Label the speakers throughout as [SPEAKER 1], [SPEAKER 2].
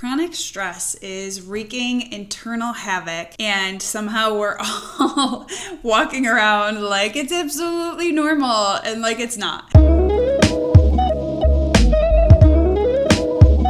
[SPEAKER 1] Chronic stress is wreaking internal havoc, and somehow we're all walking around like it's absolutely normal and like it's not.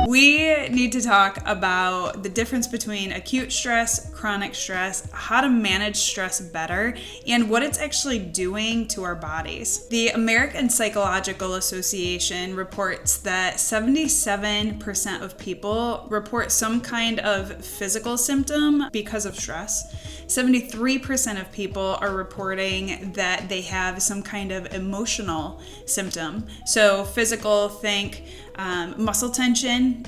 [SPEAKER 1] We need to talk about the difference between acute stress, chronic stress, how to manage stress better, and what it's actually doing to our bodies. The American Psychological Association reports that 77% of people report some kind of physical symptom because of stress. 73% of people are reporting that they have some kind of emotional symptom. So physical, think muscle tension,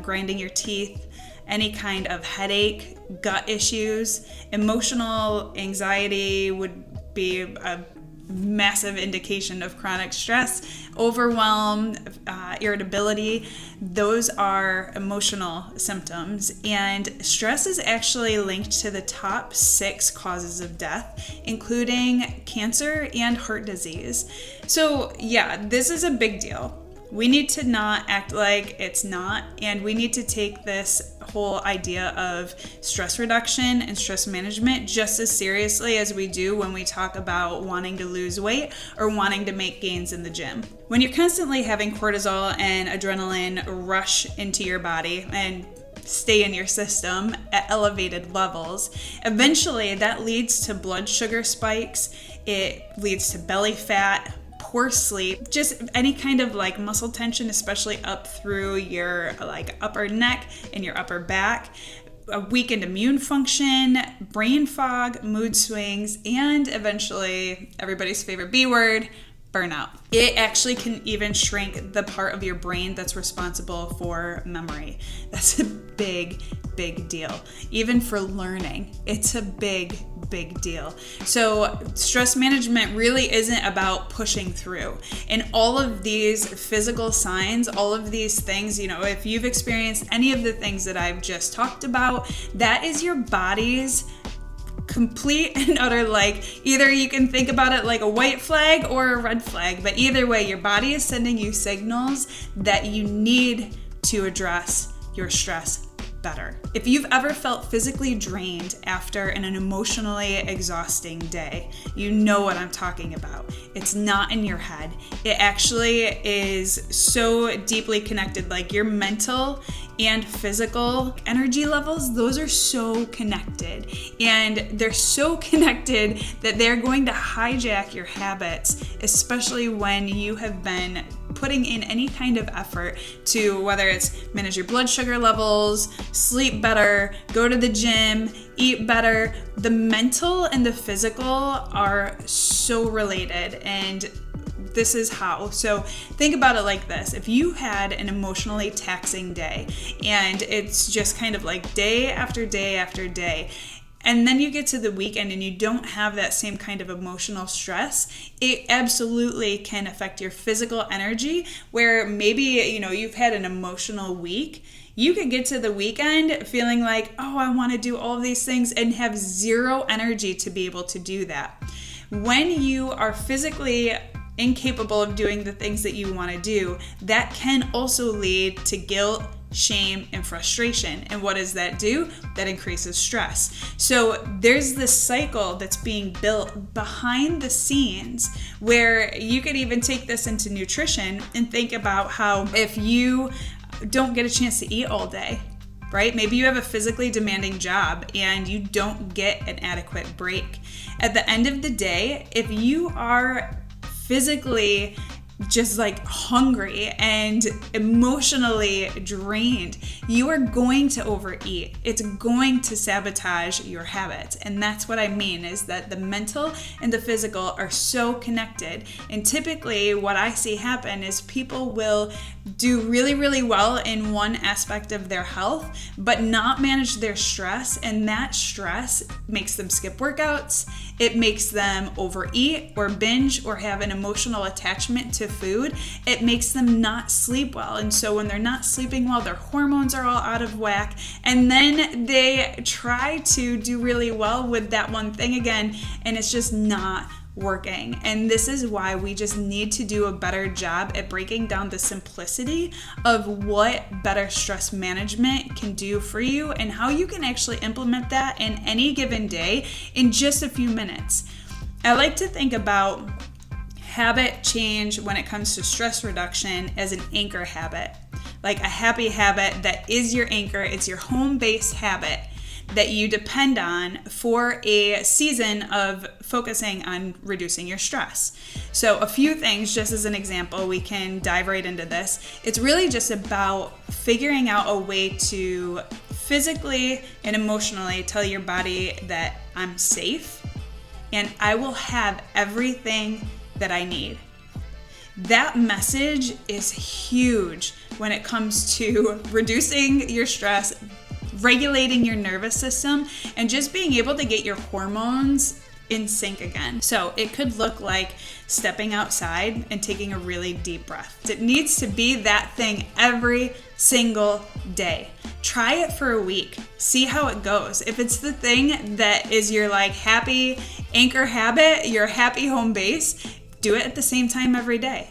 [SPEAKER 1] grinding your teeth, any kind of headache, gut issues. Emotional anxiety would be a massive indication of chronic stress. Overwhelm, irritability, those are emotional symptoms. And stress is actually linked to the top 6 causes of death, including cancer and heart disease. So yeah, this is a big deal. We need to not act like it's not, and we need to take this whole idea of stress reduction and stress management just as seriously as we do when we talk about wanting to lose weight or wanting to make gains in the gym. When you're constantly having cortisol and adrenaline rush into your body and stay in your system at elevated levels, eventually that leads to blood sugar spikes, it leads to belly fat, poor sleep, just any kind of like muscle tension, especially up through your like upper neck and your upper back, a weakened immune function, brain fog, mood swings, and eventually everybody's favorite B word, burnout. It actually can even shrink the part of your brain that's responsible for memory. That's a big deal. Even for learning, it's a big deal. So stress management really isn't about pushing through. And all of these physical signs, all of these things, if you've experienced any of the things that I've just talked about, that is your body's complete and utter, either you can think about it like a white flag or a red flag, but either way, your body is sending you signals that you need to address your stress better. If you've ever felt physically drained after an emotionally exhausting day, you know what I'm talking about. It's not in your head. It actually is so deeply connected, like your mental and physical energy levels, those are so connected. And they're so connected that they're going to hijack your habits, especially when you have been putting in any kind of effort to, whether it's manage your blood sugar levels, sleep better, go to the gym, eat better. The mental and the physical are so related, and this is how. So think about it like this. If you had an emotionally taxing day and it's just kind of like day after day after day, and then you get to the weekend and you don't have that same kind of emotional stress, it absolutely can affect your physical energy, where maybe, you've had an emotional week. You could get to the weekend feeling like, oh, I want to do all of these things, and have zero energy to be able to do that. When you are physically incapable of doing the things that you want to do, that can also lead to guilt, shame, and frustration. And what does that do? That increases stress. So there's this cycle that's being built behind the scenes, where you could even take this into nutrition and think about how if you don't get a chance to eat all day, right? Maybe you have a physically demanding job and you don't get an adequate break. At the end of the day, if you are physically just hungry and emotionally drained, you are going to overeat. It's going to sabotage your habits. And that's what I mean, is that the mental and the physical are so connected. And typically what I see happen is people will do really well in one aspect of their health, but not manage their stress. And that stress makes them skip workouts. It makes them overeat or binge or have an emotional attachment to food. It makes them not sleep well. And so when they're not sleeping well, their hormones are all out of whack. And then they try to do really well with that one thing again, and it's just not working. And this is why we just need to do a better job at breaking down the simplicity of what better stress management can do for you and how you can actually implement that in any given day in just a few minutes. I like to think about habit change when it comes to stress reduction as an anchor habit, like a happy habit that is your anchor. It's your home-based habit that you depend on for a season of focusing on reducing your stress. So a few things, just as an example, we can dive right into this. It's really just about figuring out a way to physically and emotionally tell your body that I'm safe and I will have everything that I need. That message is huge when it comes to reducing your stress, regulating your nervous system, and just being able to get your hormones in sync again. So it could look like stepping outside and taking a really deep breath. It needs to be that thing every single day. Try it for a week. See how it goes. If it's the thing that is your like happy anchor habit, your happy home base, do it at the same time every day.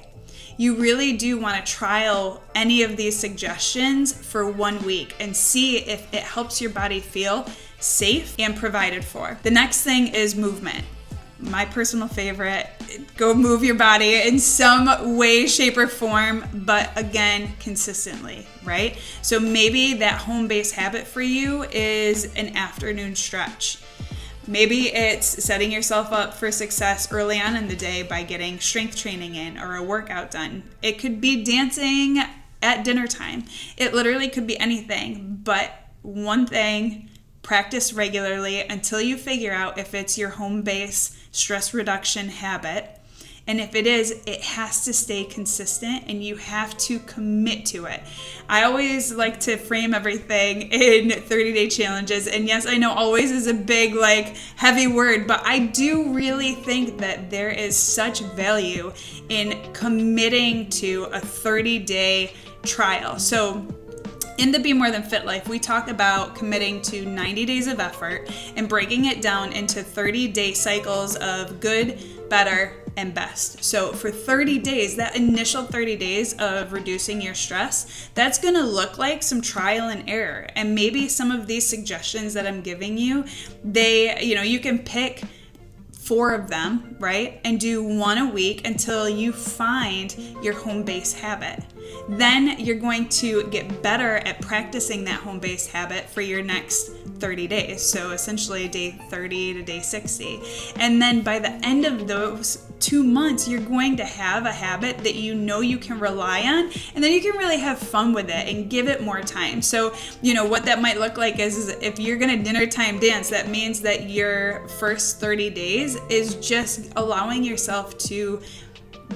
[SPEAKER 1] You really do want to trial any of these suggestions for 1 week and see if it helps your body feel safe and provided for. The next thing is movement. My personal favorite, go move your body in some way, shape, or form, but again, consistently, right? So maybe that home-based habit for you is an afternoon stretch. Maybe it's setting yourself up for success early on in the day by getting strength training in or a workout done. It could be dancing at dinner time. It literally could be anything, but one thing, practice regularly until you figure out if it's your home-based stress reduction habit. And if it is, it has to stay consistent and you have to commit to it. I always like to frame everything in 30-day challenges. And yes, I know always is a big, heavy word, but I do really think that there is such value in committing to a 30-day trial. So in the Be More Than Fit Life, we talk about committing to 90 days of effort and breaking it down into 30-day cycles of good, better, and best. So for 30 days, that initial 30 days of reducing your stress, that's going to look like some trial and error. And maybe some of these suggestions that I'm giving you, you can pick 4 of them, right? And do 1 a week until you find your home-based habit. Then you're going to get better at practicing that home-based habit for your next 30 days. So essentially day 30 to day 60. And then by the end of those 2 months, you're going to have a habit that you know you can rely on, and then you can really have fun with it and give it more time. So, what that might look like is if you're going to dinner time dance, that means that your first 30 days is just allowing yourself to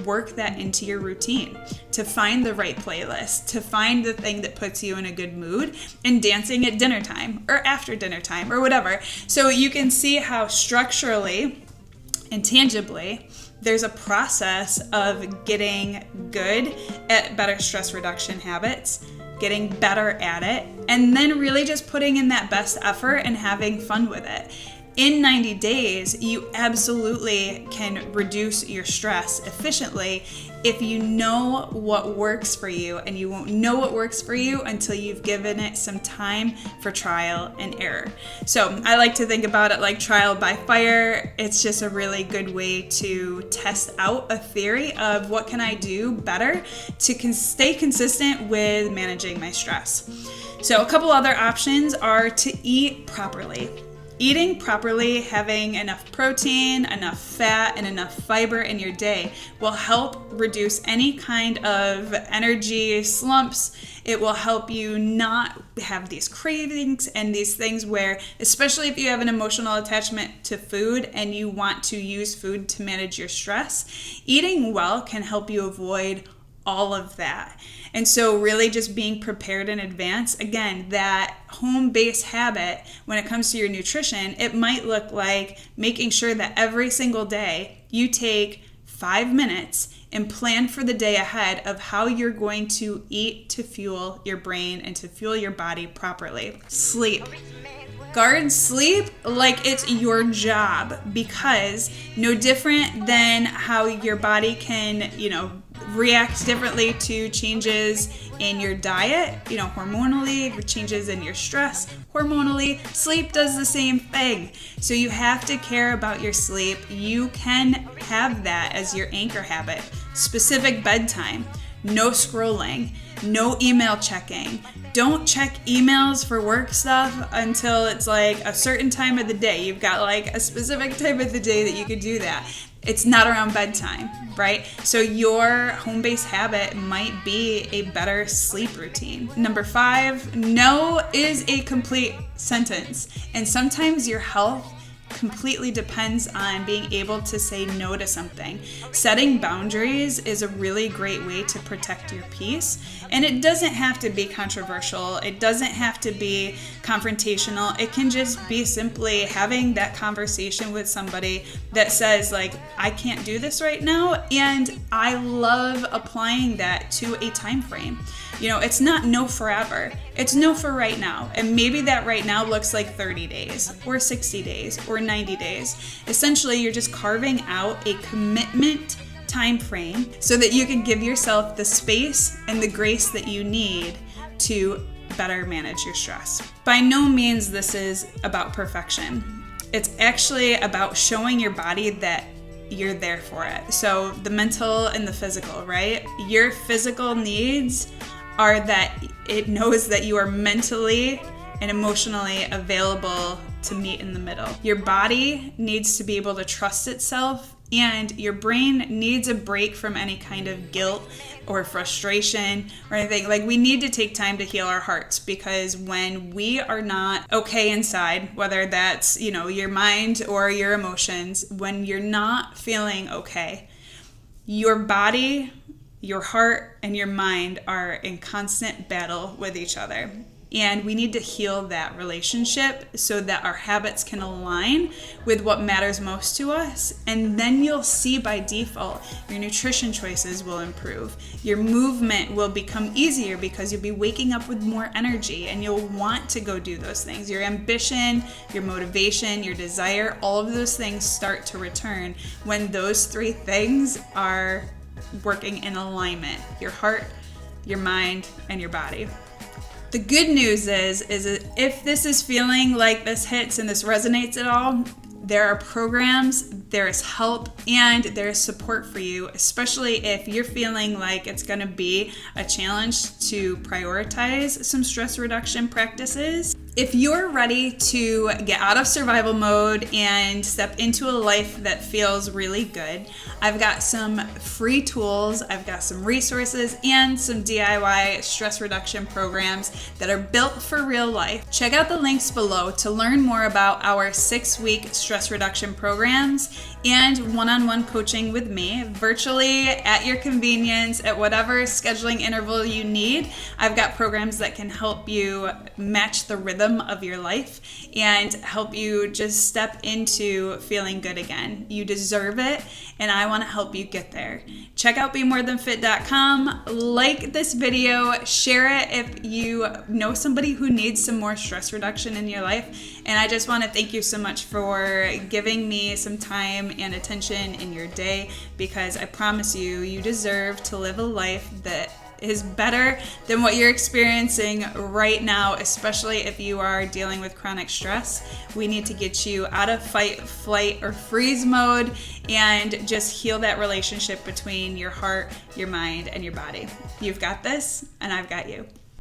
[SPEAKER 1] work that into your routine, to find the right playlist, to find the thing that puts you in a good mood, and dancing at dinner time or after dinner time or whatever. So you can see how structurally and tangibly there's a process of getting good at better stress reduction habits, getting better at it, and then really just putting in that best effort and having fun with it. In 90 days, you absolutely can reduce your stress efficiently if you know what works for you, and you won't know what works for you until you've given it some time for trial and error. So I like to think about it like trial by fire. It's just a really good way to test out a theory of what can I do better to stay consistent with managing my stress. So a couple other options are to eat properly. Eating properly, having enough protein, enough fat, and enough fiber in your day will help reduce any kind of energy slumps. It will help you not have these cravings and these things where, especially if you have an emotional attachment to food and you want to use food to manage your stress, eating well can help you avoid all of that. And so really just being prepared in advance, again, that home-based habit when it comes to your nutrition, it might look like making sure that every single day you take 5 minutes and plan for the day ahead of how you're going to eat to fuel your brain and to fuel your body properly. Sleep. Guard sleep like it's your job, because no different than how your body can, react differently to changes in your diet, hormonally, changes in your stress, hormonally, sleep does the same thing. So you have to care about your sleep. You can have that as your anchor habit. Specific bedtime, no scrolling, no email checking. Don't check emails for work stuff until it's like a certain time of the day. You've got like a specific time of the day that you could do that. It's not around bedtime, right? So your home-based habit might be a better sleep routine. Number 5, no is a complete sentence. And sometimes your health completely depends on being able to say no to something. Setting boundaries is a really great way to protect your peace. And it doesn't have to be controversial. It doesn't have to be confrontational. It can just be simply having that conversation with somebody that says, like, I can't do this right now. And I love applying that to a time frame. It's not no forever. It's no for right now. And maybe that right now looks like 30 days or 60 days or 90 days. Essentially, you're just carving out a commitment time frame so that you can give yourself the space and the grace that you need to better manage your stress. By no means this is about perfection. It's actually about showing your body that you're there for it. So the mental and the physical, right? Your physical needs are that it knows that you are mentally and emotionally available to meet in the middle. Your body needs to be able to trust itself, and your brain needs a break from any kind of guilt or frustration or anything. Like, we need to take time to heal our hearts, because when we are not okay inside, whether that's, your mind or your emotions, when you're not feeling okay, your body, your heart, and your mind are in constant battle with each other. And we need to heal that relationship so that our habits can align with what matters most to us. And then you'll see by default, your nutrition choices will improve. Your movement will become easier because you'll be waking up with more energy and you'll want to go do those things. Your ambition, your motivation, your desire, all of those things start to return when those 3 things are working in alignment: your heart, your mind, and your body. The good news is if this is feeling like this hits and this resonates at all, there are programs, there is help, and there is support for you, especially if you're feeling like it's going to be a challenge to prioritize some stress reduction practices. If you're ready to get out of survival mode and step into a life that feels really good, I've got some free tools, I've got some resources, and some DIY stress reduction programs that are built for real life. Check out the links below to learn more about our 6-week stress reduction programs and one-on-one coaching with me, virtually at your convenience, at whatever scheduling interval you need. I've got programs that can help you match the rhythm of your life and help you just step into feeling good again. You deserve it, and I want to help you get there. Check out BeMoreThanFit.com, like this video, share it if you know somebody who needs some more stress reduction in your life. And I just want to thank you so much for giving me some time and attention in your day, because I promise you, you deserve to live a life that is better than what you're experiencing right now, especially if you are dealing with chronic stress. We need to get you out of fight, flight, or freeze mode and just heal that relationship between your heart, your mind, and your body. You've got this, and I've got you.